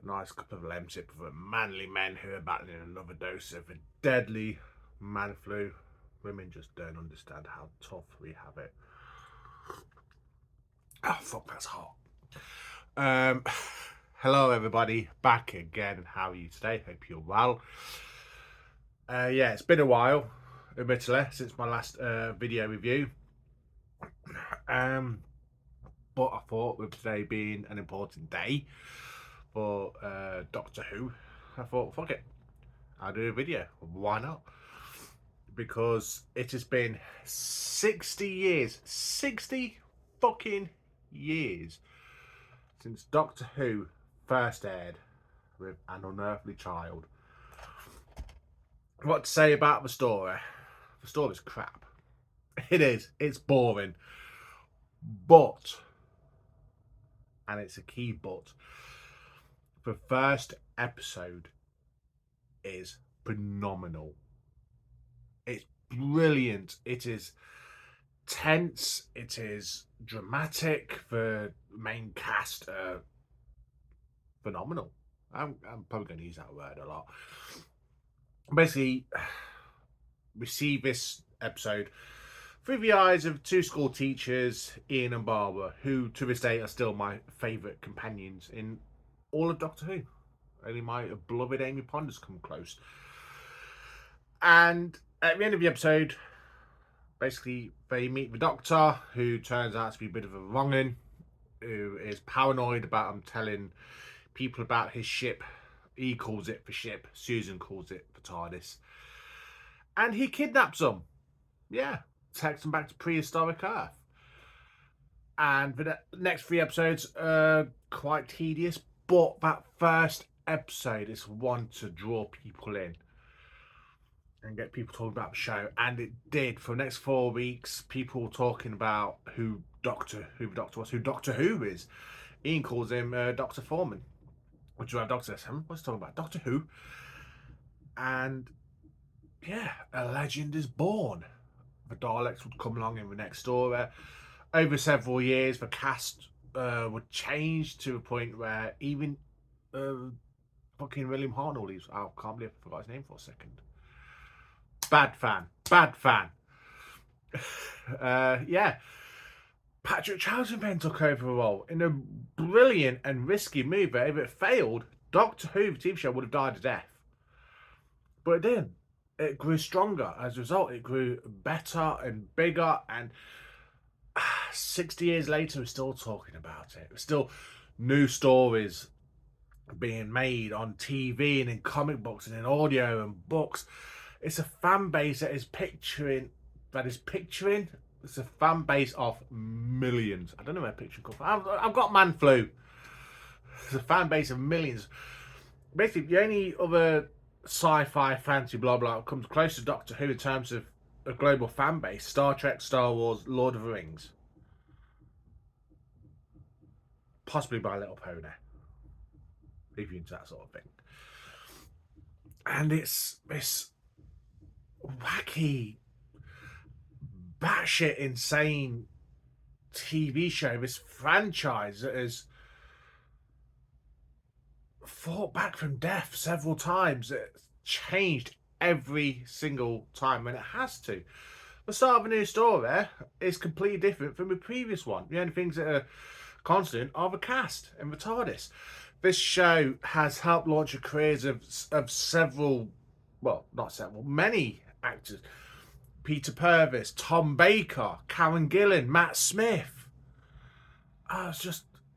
nice cup of lemsip for manly men who are battling another dose of a deadly man flu. Women just don't understand how tough we have it. Oh fuck, that's hot. Um, Hello everybody, back again. How are you today? Hope you're well. Yeah, it's been a while, admittedly, since my last video review. But I thought with today being an important day for Doctor Who, I thought, fuck it, I'll do a video. Why not? Because it has been 60 years, 60 fucking years since Doctor Who first aired with An Unearthly Child. What to say about the story? The story's crap. It is. It's boring. But, and it's a key but, the first episode is phenomenal. It's brilliant. It is tense. It is dramatic. The main cast are phenomenal. I'm probably going to use that word a lot. Basically, we see this episode through the eyes of two school teachers, Ian and Barbara, who to this day are still my favourite companions in all of Doctor Who. Only my beloved Amy Pond has come close. And at the end of the episode, basically they meet the Doctor, who turns out to be a bit of a wrong'un, who is paranoid about him telling people about his ship. He calls it the ship, Susan calls it the TARDIS. And he kidnaps them. Yeah, takes them back to prehistoric Earth. And the next 3 episodes are quite tedious, but that first episode is one to draw people in and get people talking about the show. And it did. For the next 4 weeks, people were talking about who Doctor Who is. Ian calls him Dr. Foreman, which is our Doctor says, what's talking about? Doctor Who? And yeah, a legend is born. The Daleks would come along in the next story. Over several years, the cast would change to a point where even fucking William Hartnell leaves. I can't believe I forgot his name for a second. Bad fan. Yeah. Patrick Troughton then took over the role in a brilliant and risky move that if it failed, Doctor Who, the TV show, would have died a death. But it didn't. It grew stronger. As a result, it grew better and bigger. And 60 years later, we're still talking about it. There's still new stories being made on TV and in comic books and in audio and books. It's a fan base that is picturing. It's a fan base of millions. I don't know where picture comes from. I've got man flu. It's a fan base of millions. Basically, the only other sci-fi, fantasy, blah blah comes close to Doctor Who in terms of a global fan base: Star Trek, Star Wars, Lord of the Rings, possibly My Little Pony, if you're into that sort of thing. And it's this wacky, batshit insane TV show, this franchise that has fought back from death several times. It's changed every single time, and it has to. The start of a new story is completely different from the previous one. The only things that are constant are the cast and the TARDIS. This show has helped launch the careers of several, well, not several, many actors. Peter Purves, Tom Baker, Karen Gillan, Matt Smith.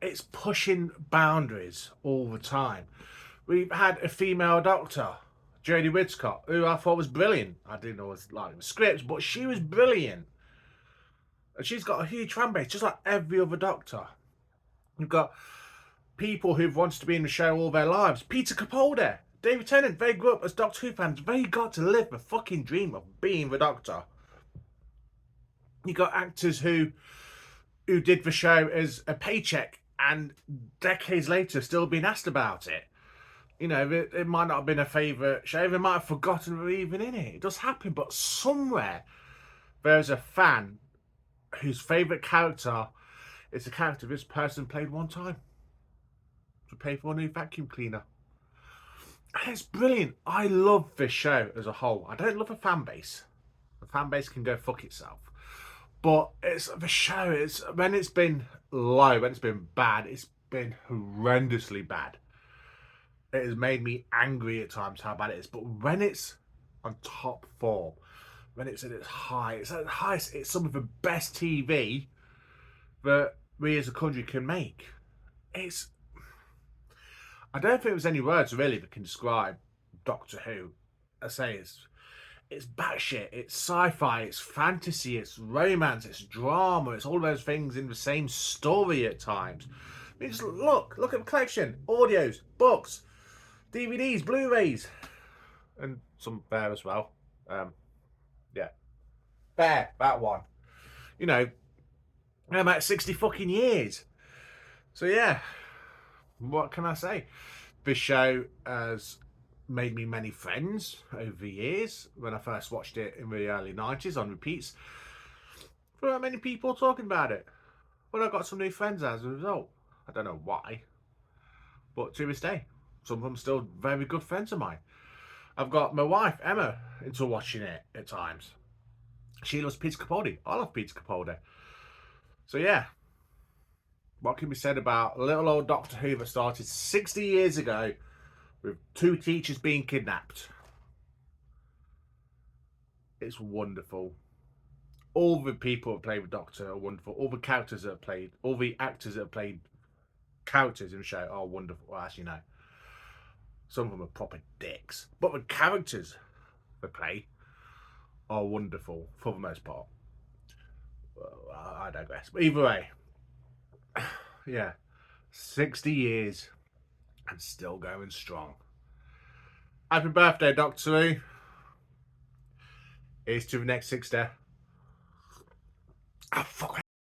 It's pushing boundaries all the time. We've had a female doctor, Jodie Whittaker, who I thought was brilliant. I didn't always like the scripts, but she was brilliant. And she's got a huge fan base, just like every other doctor. You've got people who've wanted to be in the show all their lives. Peter Capaldi, David Tennant, they grew up as Doctor Who fans. They got to live the fucking dream of being the Doctor. You got actors who did the show as a paycheck and decades later still being asked about it. You know, it might not have been a favourite show. They might have forgotten we were even in it. It does happen, but somewhere there's a fan whose favourite character is a character this person played one time. pay for a new vacuum cleaner. And it's brilliant. I love this show as a whole. I don't love a fan base. The fan base can go fuck itself. But it's the show. It's when it's been low, when it's been bad, it's been horrendously bad. It has made me angry at times how bad it is. But when it's on top form, when it's at its highest, it's some of the best TV that we as a country can make. I don't think there's any words really that can describe Doctor Who. I say it's batshit, it's sci-fi, it's fantasy, it's romance, it's drama, it's all those things in the same story at times. I mean, just look at the collection: audios, books, DVDs, Blu-rays, and some there as well. Yeah, there, that one. You know, about 60 fucking years. So yeah, what can I say? This show has made me many friends over the years. When I first watched it in the early 90s on repeats, there weren't many people talking about it. But I got some new friends as a result. I don't know why, but to this day, some of them still very good friends of mine. I've got my wife, Emma, into watching it at times. She loves Peter Capaldi. I love Peter Capaldi. So yeah, what can be said about little old Doctor Who that started 60 years ago with 2 teachers being kidnapped? It's wonderful. All the people that play with Doctor are wonderful. All the characters that have played, all the actors that have played characters in the show are wonderful. Well, as you know, some of them are proper dicks, but the characters they play are wonderful for the most part. Well, I digress. But either way, yeah, 60 years and still going strong. Happy birthday, Doctor Who. Here's to the next 60. Oh, fuck.